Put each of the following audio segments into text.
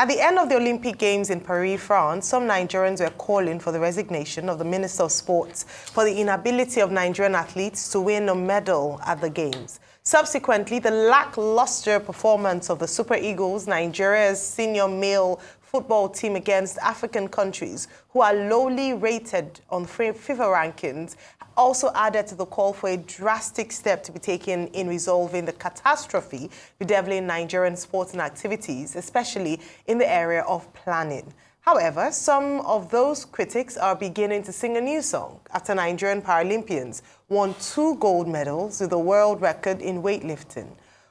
At the end of the Olympic Games in Paris, France, some Nigerians were calling for the resignation of the Minister of Sports for the inability of Nigerian athletes to win a medal at the Games. Subsequently, the lackluster performance of the Super Eagles, Nigeria's senior male football team against African countries who are lowly rated on FIFA rankings, also added to the call for a drastic step to be taken in resolving the catastrophe bedeviling Nigerian sporting activities, especially in the area of planning. However, some of those critics are beginning to sing a new song after Nigerian Paralympians won 2 gold medals with a world record in weightlifting.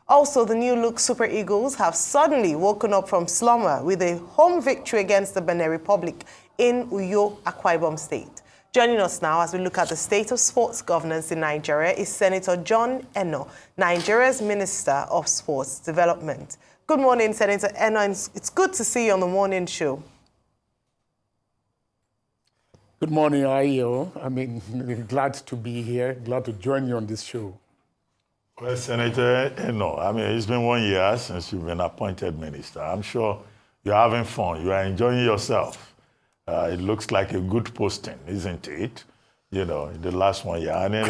Also, the new-look Super Eagles have suddenly woken up from slumber with a home victory against the Benin Republic in Uyo, Akwa Ibom State. Joining us now as we look at the state of sports governance in Nigeria is Senator John Enoh, Nigeria's Minister of Sports Development. Good morning, Senator Enoh. It's good to see you on the morning show. Good morning, Ayo. Glad to be here, glad to join you on this show. Well, Senator Enoh, it's been 1 year since you've been appointed minister. I'm sure you're having fun. You are enjoying yourself. It looks like a good posting, isn't it? You know, in the last 1 year. And in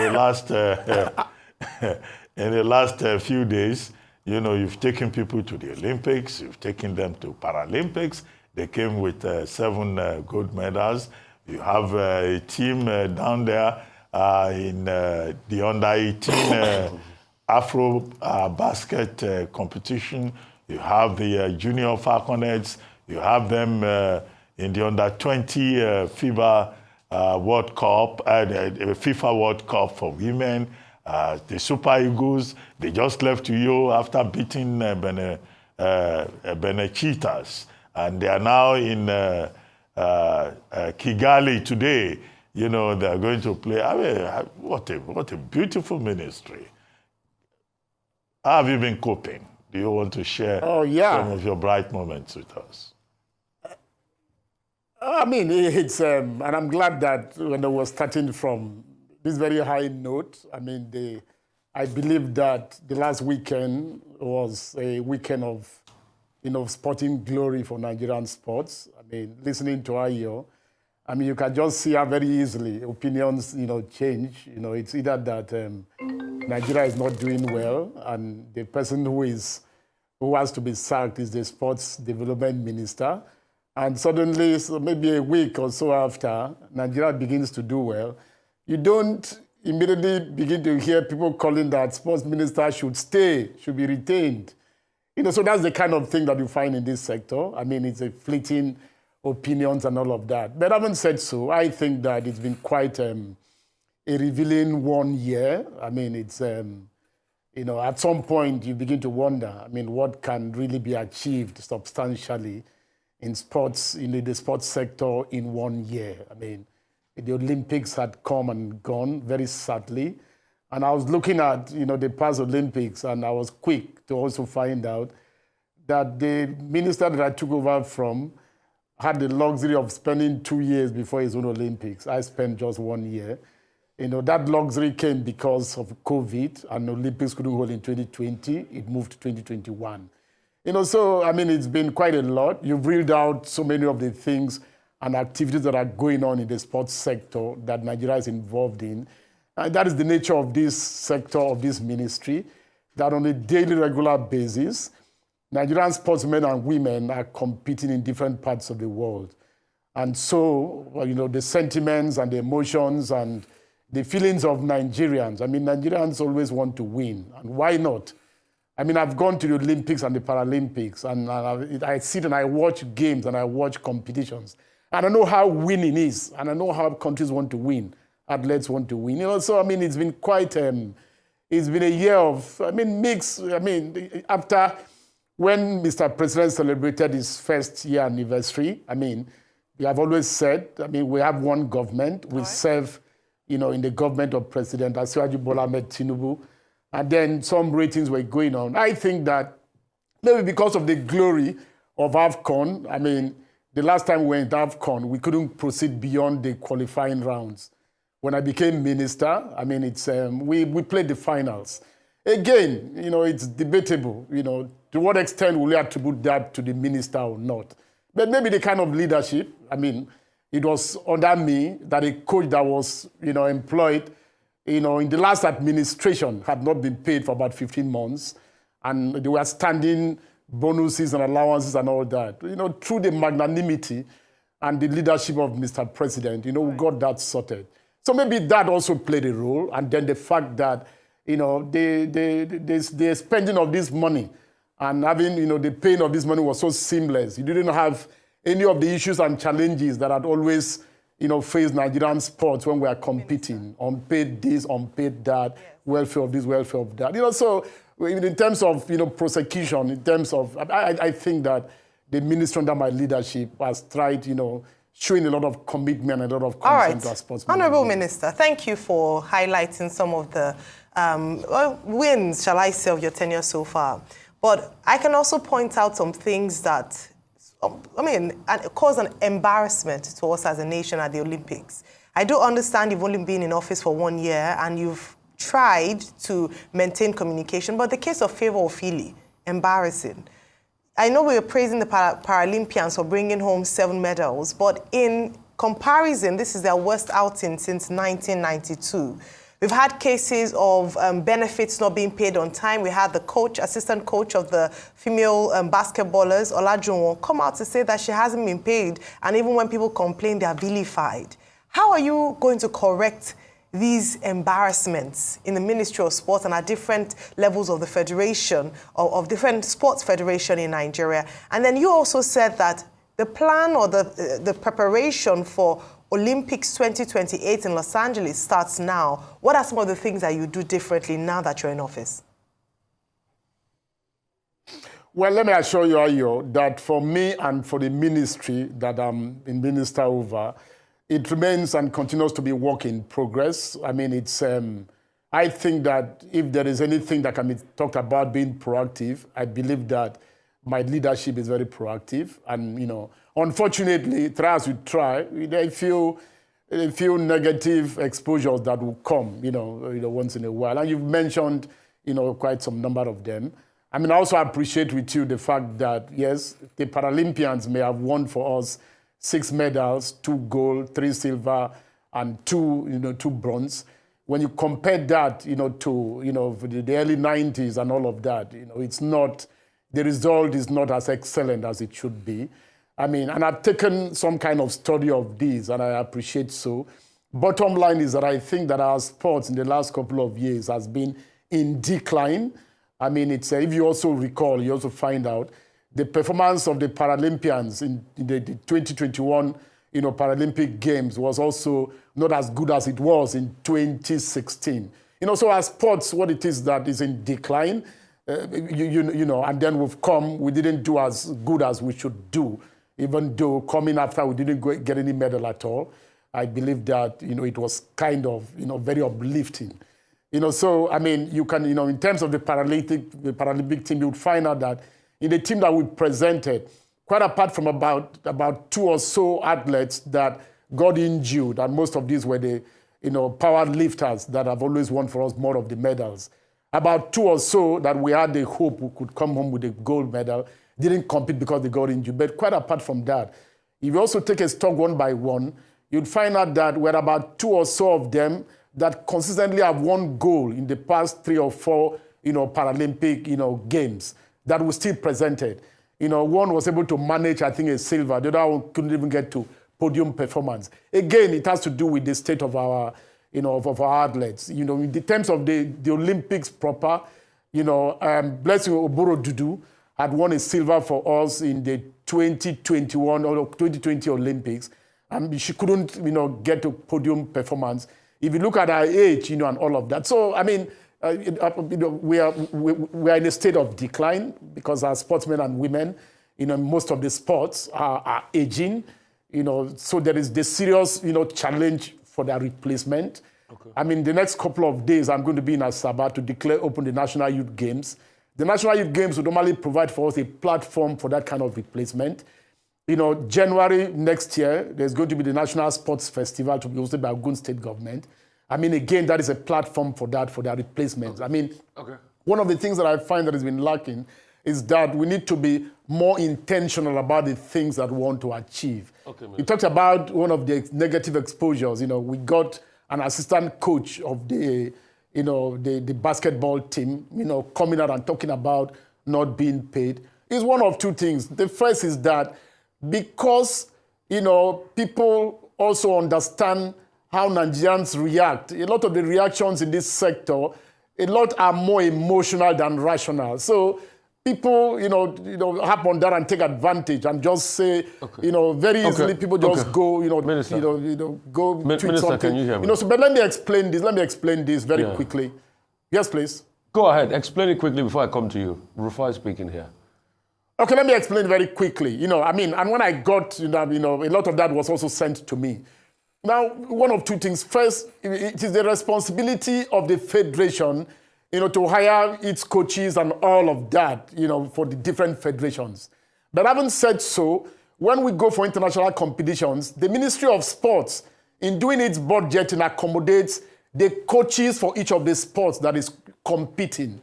the last few days, you know, you've taken people to the Olympics. You've taken them to Paralympics. They came with 7 gold medals. You have a team down there in the under-18 Afro basket competition. You have the junior falconets. You have them in the under-20 FIBA World Cup, FIFA World Cup for women. The Super Eagles, they just left Uyo after beating Benin Cheetahs. And they are now in Kigali today. You know, they are going to play. What a beautiful ministry. How have you been coping? Do you want to share some of your bright moments with us? It's and I'm glad that when I was starting from this very high note, I believe that the last weekend was a weekend of, sporting glory for Nigerian sports. Listening to Ayo, you can just see how very easily opinions, change. It's either that Nigeria is not doing well, and the person who has to be sacked is the sports development minister. And suddenly, so maybe a week or so after, Nigeria begins to do well. You don't immediately begin to hear people calling that sports minister should stay, should be retained. So that's the kind of thing that you find in this sector. It's a fleeting opinions and all of that. But having said so, I think that it's been quite a revealing 1 year. It's, at some point you begin to wonder, what can really be achieved substantially in sports, the sports sector in 1 year. The Olympics had come and gone very sadly. And I was looking at, the past Olympics, and I was quick to also find out that the minister that I took over from had the luxury of spending 2 years before his own Olympics. I spent just 1 year. That luxury came because of COVID, and Olympics couldn't hold in 2020. It moved to 2021. So, it's been quite a lot. You've reeled out so many of the things and activities that are going on in the sports sector that Nigeria is involved in. And that is the nature of this sector, of this ministry, that on a daily, regular basis, Nigerian sportsmen and women are competing in different parts of the world. And so, the sentiments and the emotions and the feelings of Nigerians, Nigerians always want to win. And why not? I've gone to the Olympics and the Paralympics, and I sit and I watch games and I watch competitions. And I know how winning is, and I know how countries want to win, athletes want to win. So, it's been quite, it's been a year of, mixed. After when Mr. President celebrated his first year anniversary, we have always said, we have one government. We serve, in the government of President Asiwaju Bola Ahmed Tinubu. And then some ratings were going on. I think that maybe because of the glory of AFCON, the last time we went to AFCON, we couldn't proceed beyond the qualifying rounds. When I became minister, we played the finals. Again, it's debatable, to what extent will you attribute that to the minister or not? But maybe the kind of leadership, I mean, it was under me that a coach that was, employed, in the last administration had not been paid for about 15 months. And they were standing bonuses and allowances and all that. Through the magnanimity and the leadership of Mr. President, we got that sorted. So maybe that also played a role. And then the fact that, the spending of this money and having, the paying of this money was so seamless. You didn't have any of the issues and challenges that had always, faced Nigerian sports when we are competing. Unpaid this, unpaid that, welfare of this, welfare of that. So in terms of, prosecution, in terms of, I think that the ministry under my leadership has tried, showing a lot of commitment and a lot of concern to our sportsmen. Honourable Minister, thank you for highlighting some of the wins, shall I say, of your tenure so far. But I can also point out some things that, cause an embarrassment to us as a nation at the Olympics. I do understand you've only been in office for 1 year and you've tried to maintain communication, but the case of Favour Ofili, embarrassing. I know we were praising the Paralympians for bringing home 7 medals, but in comparison, this is their worst outing since 1992. We've had cases of benefits not being paid on time. We had the coach, assistant coach of the female basketballers, Olajunwon, come out to say that she hasn't been paid, and even when people complain, they are vilified. How are you going to correct these embarrassments in the Ministry of Sport and at different levels of the federation, of different sports federation in Nigeria? And then you also said that the plan or the preparation for Olympics 2028 in Los Angeles starts now. What are some of the things that you do differently now that you're in office? Well, let me assure you, Ayo, that for me and for the ministry that I'm in minister over, it remains and continues to be work in progress. I mean, it's. I think that if there is anything that can be talked about being proactive, I believe that my leadership is very proactive. And, unfortunately, try as we try, there are a few negative exposures that will come, once in a while. And you've mentioned, quite some number of them. I mean, I also appreciate with you the fact that, yes, the Paralympians may have won for us 6 medals, 2 gold, 3 silver, and 2 bronze. When you compare that, to, the early 90s and all of that, it's not, the result is not as excellent as it should be. I mean, and I've taken some kind of study of this, and I appreciate so. Bottom line is that I think that our sports in the last couple of years has been in decline. I mean, it's if you also recall, you also find out the performance of the Paralympians in the 2021, Paralympic Games was also not as good as it was in 2016. So our sports, what it is that is in decline, and then we didn't do as good as we should do, even though coming after we didn't get any medal at all. I believe that, it was kind of, very uplifting. So, I mean, you can, in terms of the Paralympic team, you would find out that in the team that we presented, quite apart from about 2 or so athletes that got injured, and most of these were the, power lifters that have always won for us more of the medals. About 2 or so that we had the hope we could come home with a gold medal, didn't compete because they got injured. But quite apart from that, if you also take a stock one by one, you'd find out that we're about 2 or so of them that consistently have won gold in the past 3 or 4, Paralympic, games that were still presented. One was able to manage, I think, a silver. The other one couldn't even get to podium performance. Again, it has to do with the state of our, of our athletes. In the terms of the Olympics proper, Blessing Oboro Dudu had won a silver for us in the 2021 or 2020 Olympics, and she couldn't, get to podium performance. If you look at her age, and all of that. So, I mean, we are in a state of decline because our sportsmen and women, most of the sports are aging, so there is the serious, challenge for their replacement. Okay. I mean, the next couple of days, I'm going to be in Asaba to declare open the National Youth Games. The National Youth Games would normally provide for us a platform for that kind of replacement. January next year, there's going to be the National Sports Festival to be hosted by Ogun State Government. I mean, again, that is a platform for that, for their replacements. Okay. I mean, one of the things that I find that has been lacking is that we need to be more intentional about the things that we want to achieve. Okay, you talked about one of the negative exposures. We got an assistant coach of the basketball team, coming out and talking about not being paid. It's one of two things. The first is that because, people also understand how Nigerians react. A lot of the reactions in this sector, a lot are more emotional than rational. So people, hop on that and take advantage and just say, very easily people just go, Minister. Go tweet Minister, something. can you hear me? So, but let me explain this very quickly. Yes, please. Go ahead. Explain it quickly before I come to you. Rufai is speaking here. Okay, let me explain very quickly. And when I got, a lot of that was also sent to me. Now, one of two things. First, it is the responsibility of the federation, to hire its coaches and all of that, for the different federations. But having said so, when we go for international competitions, the Ministry of Sports, in doing its budgeting, accommodates the coaches for each of the sports that is competing.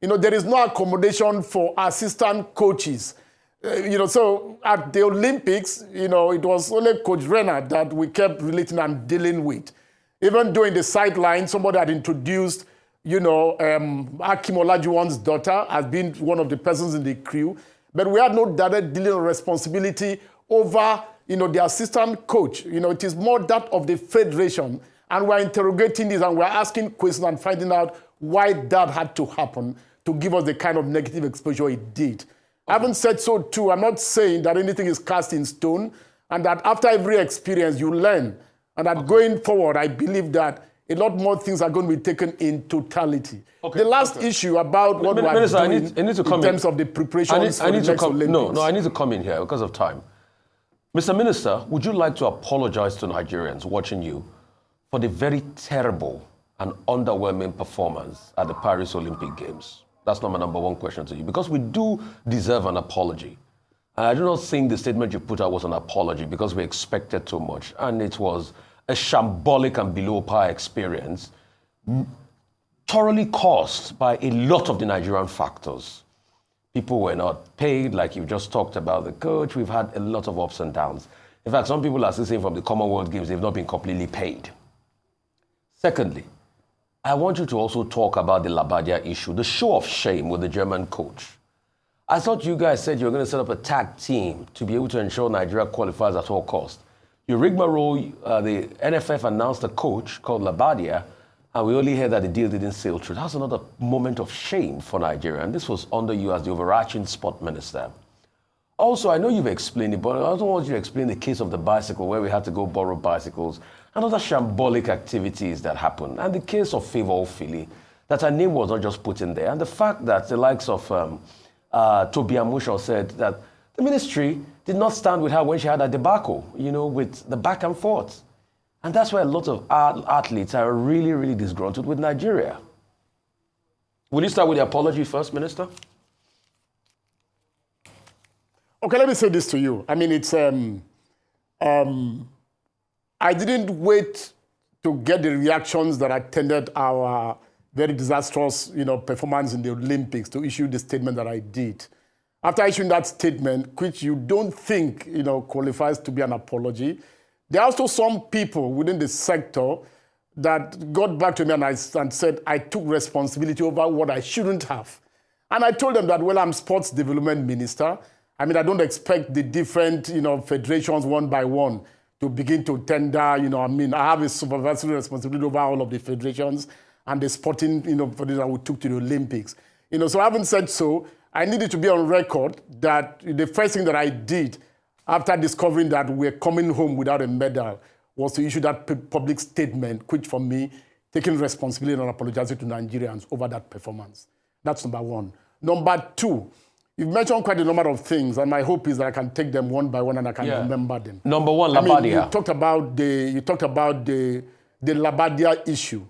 There is no accommodation for assistant coaches. So at the Olympics, it was only Coach Renner that we kept relating and dealing with. Even though in the sideline, somebody had introduced, Akim Olajuwon's daughter as being one of the persons in the crew, but we had no direct dealing or responsibility over, the assistant coach. It is more that of the federation, and we're interrogating this and we're asking questions and finding out why that had to happen to give us the kind of negative exposure it did. I haven't said so too. I'm not saying that anything is cast in stone and that after every experience you learn and that going forward, I believe that a lot more things are going to be taken in totality. The last issue about what we're doing in terms of the preparations for the next Olympics. No, I need to come in here because of time. Mr. Minister, would you like to apologize to Nigerians watching you for the very terrible and underwhelming performance at the Paris Olympic Games? That's not my number one question to you, because we do deserve an apology. And I do not think the statement you put out was an apology because we expected too much. And it was a shambolic and below par experience, thoroughly caused by a lot of the Nigerian factors. People were not paid, like you just talked about the coach. We've had a lot of ups and downs. In fact, some people are still saying from the Commonwealth Games, they've not been completely paid. Secondly, I want you to also talk about the Labadia issue, the show of shame with the German coach. I thought you guys said you were going to set up a tag team to be able to ensure Nigeria qualifies at all costs. You rigmarole, the NFF announced a coach called Labadia, and we only heard that the deal didn't sail through. That's another moment of shame for Nigeria, and this was under you as the overarching sport minister. Also, I know you've explained it, but I also want you to explain the case of the bicycle where we had to go borrow bicycles and other shambolic activities that happened, and the case of Favour Ofili, that her name was not just put in there, and the fact that the likes of Toby Amusho said that the ministry did not stand with her when she had a debacle, with the back and forth. And that's why a lot of athletes are really, really disgruntled with Nigeria. Will you start with the apology first, Minister? Okay, let me say this to you. I mean, it's I didn't wait to get the reactions that attended our very disastrous, performance in the Olympics to issue the statement that I did. After issuing that statement, which you don't think, qualifies to be an apology, there are also some people within the sector that got back to me and said, I took responsibility over what I shouldn't have. And I told them that, well, I'm sports development minister. I mean, I don't expect the different, federations one by one to begin to tender, I have a supervisory responsibility over all of the federations and the sporting, for that we took to the Olympics. So I haven't said so. I needed to be on record that the first thing that I did after discovering that we're coming home without a medal was to issue that public statement, which for me, taking responsibility and apologizing to Nigerians over that performance. That's number one. Number two, you've mentioned quite a number of things, and my hope is that I can take them one by one and I can remember them. Number one, Labadia. You talked about the Labadia issue.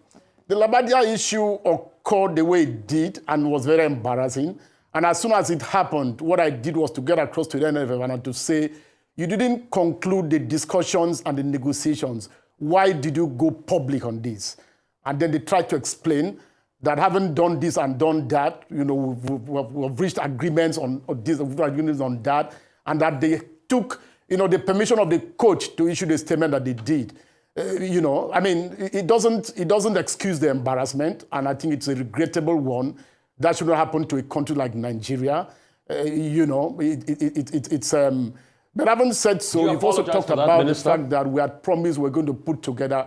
The Labadia issue occurred the way it did and was very embarrassing. And as soon as it happened, what I did was to get across to the NFF and to say, you didn't conclude the discussions and the negotiations. Why did you go public on this? And then they tried to explain. that haven't done this and done that. You know, we've reached agreements on this, agreements on that, and that they took, you know, the permission of the coach to issue the statement that they did. You know, I mean, it doesn't excuse the embarrassment, and I think it's a regrettable one. That should not happen to a country like Nigeria. You know, but having said so, you've also talked about the fact that we had promised we're going to put together.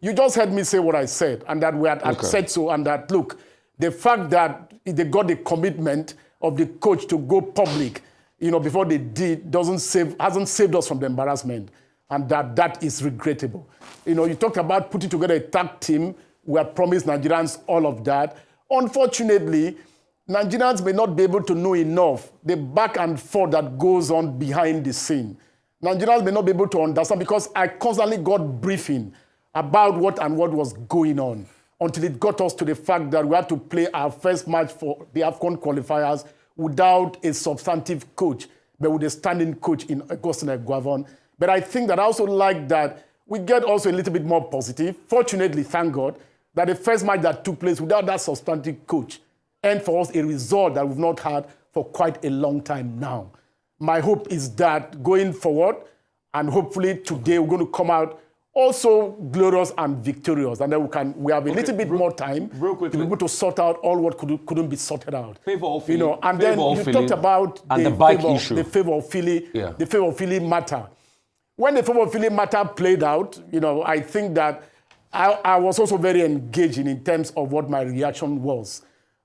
You just heard me say what I said, and that we had said so, and that, look, the fact that they got the commitment of the coach to go public, you know, before they did, hasn't saved us from the embarrassment, and that is regrettable. You know, you talked about putting together a tag team. We had promised Nigerians all of that. Unfortunately, Nigerians may not be able to know enough the back and forth that goes on behind the scene. Nigerians may not be able to understand, because I constantly got briefing about what was going on until it got us to the fact that we had to play our first match for the AFCON qualifiers without a substantive coach, but with a standing coach in Augustine Eguavon. But I think that I also like that we get also a little bit more positive. Fortunately, thank God, that the first match that took place without that substantive coach, and for us a result that we've not had for quite a long time now. My hope is that going forward, and hopefully today we're going to come out also glorious and victorious, and then we have a little bit more time to be able to sort out all what couldn't be sorted out. You know, and then you talked about the bike issue, the favor of Philly, the favor of Philly matter. When the favor of Philly matter played out, you know, I think that I was also very engaging in terms of what my reaction was.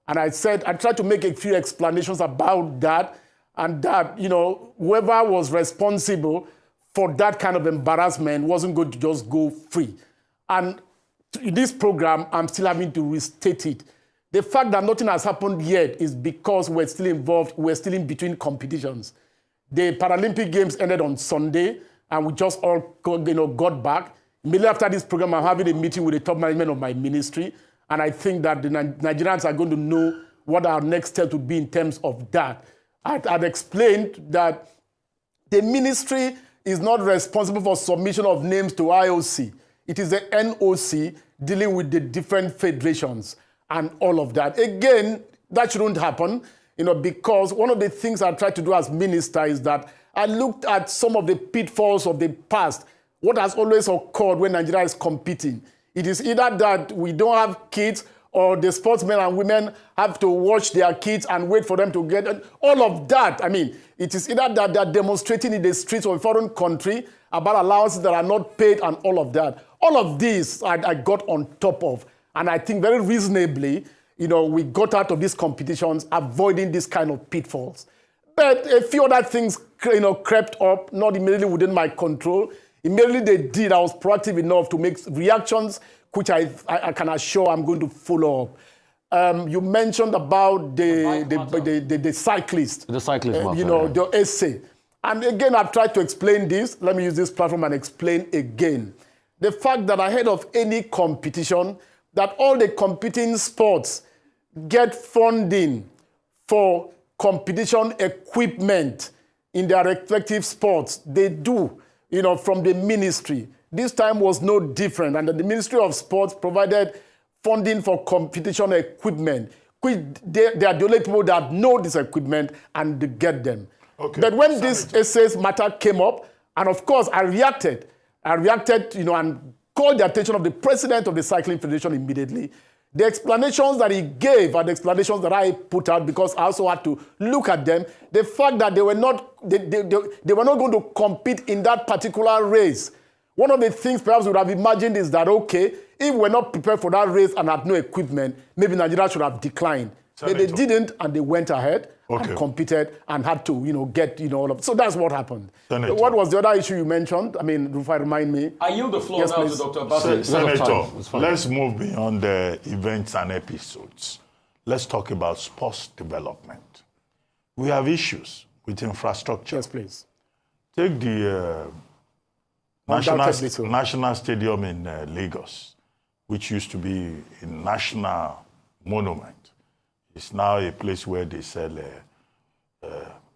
And I tried to make a few explanations about that, and that, you know, whoever was responsible for that kind of embarrassment wasn't going to just go free. And in this program, I'm still having to restate it. The fact that nothing has happened yet is because we're still involved, we're still in between competitions. The Paralympic Games ended on Sunday, and we just all got back. Immediately after this program, I'm having a meeting with the top management of my ministry, and I think that the Nigerians are going to know what our next step would be in terms of that. I'd explained that the ministry is not responsible for submission of names to IOC. It is the NOC dealing with the different federations and all of that. Again, that shouldn't happen, you know, because one of the things I tried to do as minister is that I looked at some of the pitfalls of the past, what has always occurred when Nigeria is competing. It is either that we don't have kids, or the sportsmen and women have to watch their kids and wait for them to get all of that. I mean, it is either that they're demonstrating in the streets of a foreign country about allowances that are not paid and all of that. All of this I got on top of. And I think very reasonably, you know, we got out of these competitions avoiding this kind of pitfalls. But a few other things, you know, crept up, not immediately within my control. Immediately they did, I was proactive enough to make reactions, which I can assure I'm going to follow up. You mentioned about the cyclist. The cyclist, you know, the essay. And again, I've tried to explain this. Let me use this platform and explain again. The fact that ahead of any competition, that all the competing sports get funding for competition equipment in their respective sports. They do, you know, from the ministry. This time was no different, and the Ministry of Sports provided funding for competition equipment, which they are the only people that know this equipment and they get them. Okay. But when this essays matter came up, and of course I reacted, you know, and called the attention of the president of the Cycling Federation immediately. The explanations that he gave are the explanations that I put out, because I also had to look at them. The fact that they were not going to compete in that particular race. One of the things perhaps we would have imagined is that, okay, if we're not prepared for that race and had no equipment, maybe Nigeria should have declined. Senator. But they didn't, and they went ahead and competed and had to, you know, get, you know, all of. So that's what happened. Senator. What was the other issue you mentioned? I mean, Rufai, remind me. I yield the floor now to Dr. Abbas. Senator, let's move beyond the events and episodes. Let's talk about sports development. We have issues with infrastructure. Yes, please. Take the National Stadium in Lagos, which used to be a national monument. It's now a place where they sell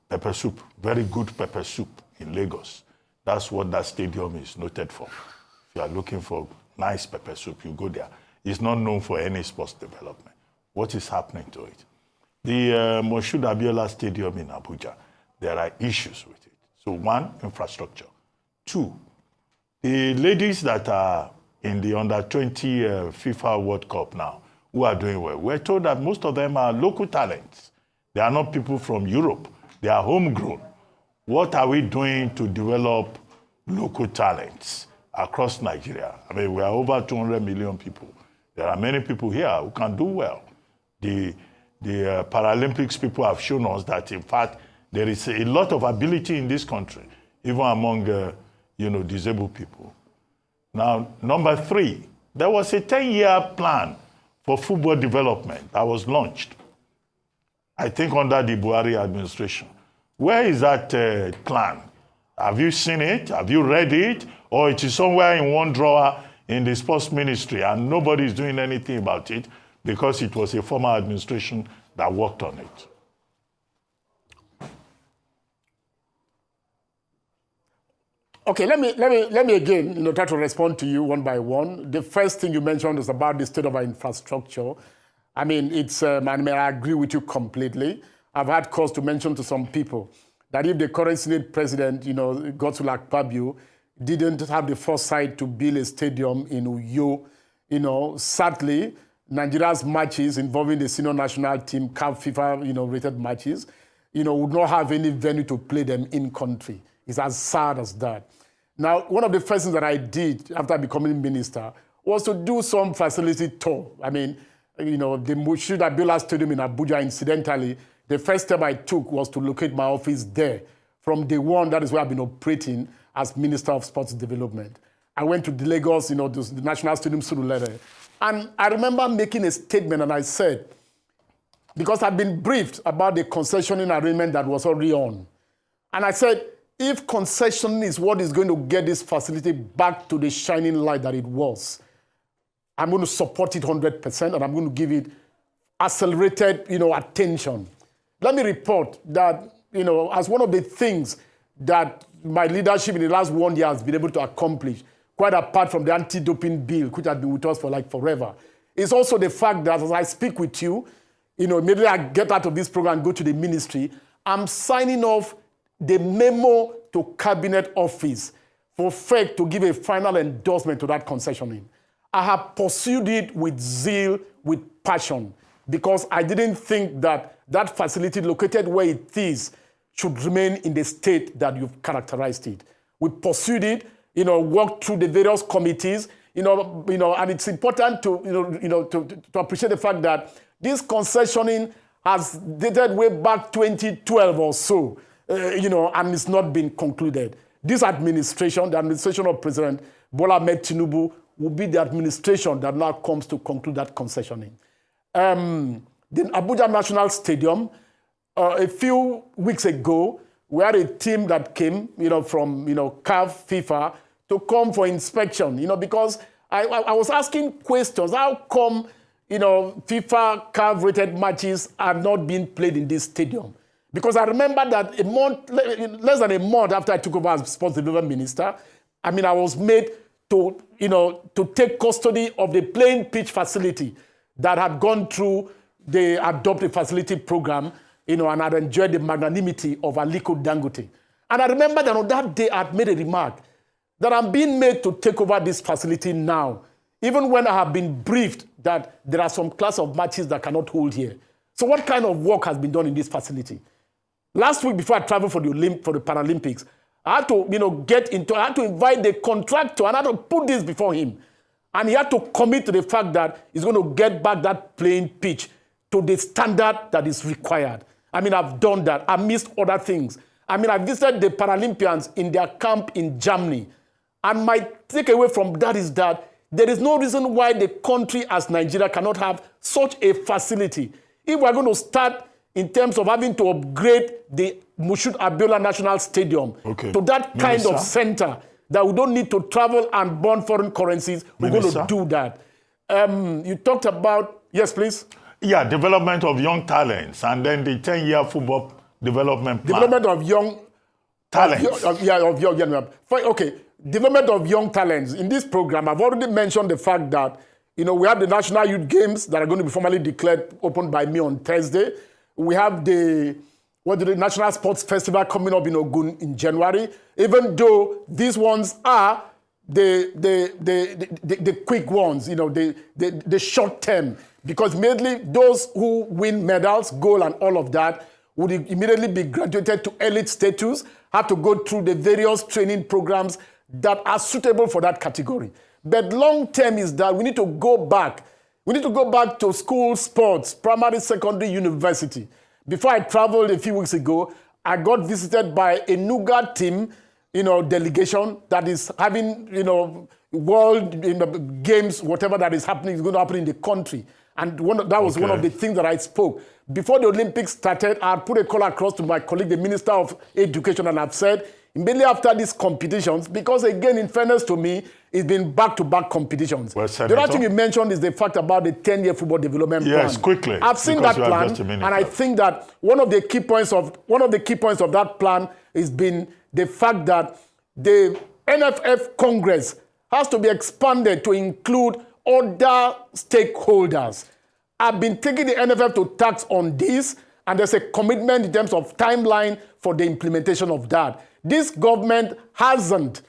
pepper soup, very good pepper soup in Lagos. That's what that stadium is noted for. If you are looking for nice pepper soup, you go there. is not known for any sports development. What is happening to it? The Moshood Abiola Stadium in Abuja, there are issues with it. So one, infrastructure. Two, the ladies that are in the under-20 FIFA World Cup now, who are doing well, we're told that most of them are local talents. They are not people from Europe. They are homegrown. What are we doing to develop local talents across Nigeria? I mean, we are over 200 million people. There are many people here who can do well. The Paralympics people have shown us that, in fact, there is a lot of ability in this country, even among disabled people. Now, number three, there was a 10-year plan for football development that was launched, I think under the Buhari administration. Where is that plan? Have you seen it? Have you read it? Or it is somewhere in one drawer in the sports ministry and nobody is doing anything about it because it was a former administration that worked on it? Okay, let me again try to respond to you one by one. The first thing you mentioned is about the state of our infrastructure. I mean, I agree with you completely. I've had cause to mention to some people that if the current Senate president, Godswill Akpabio, didn't have the foresight to build a stadium in Uyo, sadly, Nigeria's matches involving the senior national team, CAF FIFA, rated matches, would not have any venue to play them in country. It's as sad as that. Now, one of the first things that I did after becoming minister was to do some facility tour. I mean, the Moshood Abiola Stadium in Abuja, incidentally, the first step I took was to locate my office there. From day one, that is where I've been operating as Minister of Sports Development. I went to the Lagos, the National Stadium, Surulere. And I remember making a statement, and I said, because I've been briefed about the concessioning arrangement that was already on. And I said, if concession is what is going to get this facility back to the shining light that it was, I'm going to support it 100%, and I'm going to give it accelerated, attention. Let me report that, as one of the things that my leadership in the last 1 year has been able to accomplish, quite apart from the anti-doping bill, which has been with us for forever, is also the fact that as I speak with you, immediately I get out of this program and go to the ministry, I'm signing off the memo to Cabinet Office for FEC to give a final endorsement to that concessioning. I have pursued it with zeal, with passion, because I didn't think that that facility located where it is should remain in the state that you've characterized it. We pursued it, worked through the various committees, and it's important to appreciate the fact that this concessioning has dated way back 2012 or so, and it's not been concluded. This administration, the administration of President Bola Ahmed Tinubu, will be the administration that now comes to conclude that concessioning. The Abuja National Stadium, a few weeks ago, we had a team that came, from, CAF, FIFA, to come for inspection, because I was asking questions. How come, FIFA, CAF rated matches are not being played in this stadium? Because I remember that less than a month after I took over as Sports Development Minister, I was made to take custody of the playing pitch facility that had gone through the adopted facility program, and had enjoyed the magnanimity of Aliko Dangote. And I remember that on that day I had made a remark that I'm being made to take over this facility now, even when I have been briefed that there are some class of matches that cannot hold here. So what kind of work has been done in this facility? Last week, before I traveled for the Paralympics, I had to, I had to invite the contractor and I had to put this before him. And he had to commit to the fact that he's going to get back that playing pitch to the standard that is required. I've done that. I missed other things. I visited the Paralympians in their camp in Germany. And my takeaway from that is that there is no reason why the country as Nigeria cannot have such a facility. If we're going to start in terms of having to upgrade the Moshood Abiola National Stadium to that kind of center, that we don't need to travel and burn foreign currencies, we're going to do that. You talked about, yes, please? Yeah, development of young talents, and then the 10-year football development plan. Development of young talents. Okay, development of young talents. In this program, I've already mentioned the fact that, You know, we have the National Youth Games that are going to be formally declared open by me on Thursday. We have the National Sports Festival coming up in Ogun in January. Even though these ones are the quick ones, you know, the short term, because mainly those who win medals, gold, and all of that would immediately be graduated to elite status, have to go through the various training programs that are suitable for that category. But long term is that we need to go back. We need to go back to school sports, primary, secondary, university. Before I traveled a few weeks ago, I got visited by a Enoh team, you know, delegation that is having, you know, world games, whatever that is happening is going to happen in the country. And that was one of the things that I spoke. Before the Olympics started, I put a call across to my colleague, the Minister of Education, and I've said, immediately after these competitions, because again, in fairness to me, it's been back-to-back competitions. Well, the other thing you mentioned is the fact about the 10-year football development plan. Yes, quickly. I've seen that plan, and I think that one of the key points of that plan has been the fact that the NFF Congress has to be expanded to include other stakeholders. I've been taking the NFF to task on this, and there's a commitment in terms of timeline for the implementation of that. This government hasn't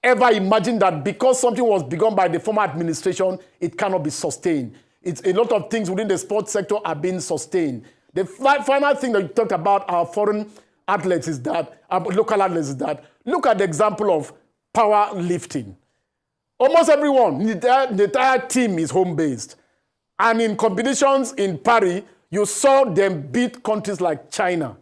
ever imagined that because something was begun by the former administration, it cannot be sustained. It's a lot of things within the sports sector are being sustained. The final thing that you talked about our foreign athletes is that, our local athletes is that, look at the example of power lifting. Almost everyone, the entire team is home-based. And in competitions in Paris, you saw them beat countries like China.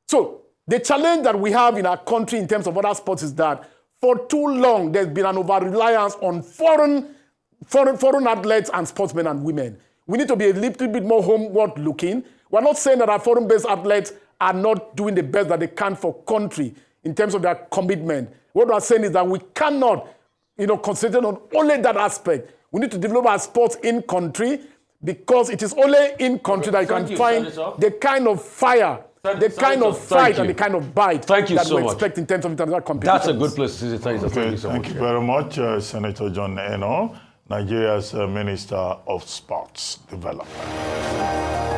So the challenge that we have in our country in terms of other sports is that for too long, there's been an over-reliance on foreign athletes and sportsmen and women. We need to be a little bit more homeward looking. We're not saying that our foreign-based athletes are not doing the best that they can for country in terms of their commitment. What we're saying is that we cannot, you know, concentrate on only that aspect. We need to develop our sports in country, because it is only in country that you can find the kind of fire, the kind of fight, and the kind of bite that we expect in terms of international competition. That's a good place to say thank you so much. Thank you very much, Senator John Enoh, Nigeria's Minister of Sports Development.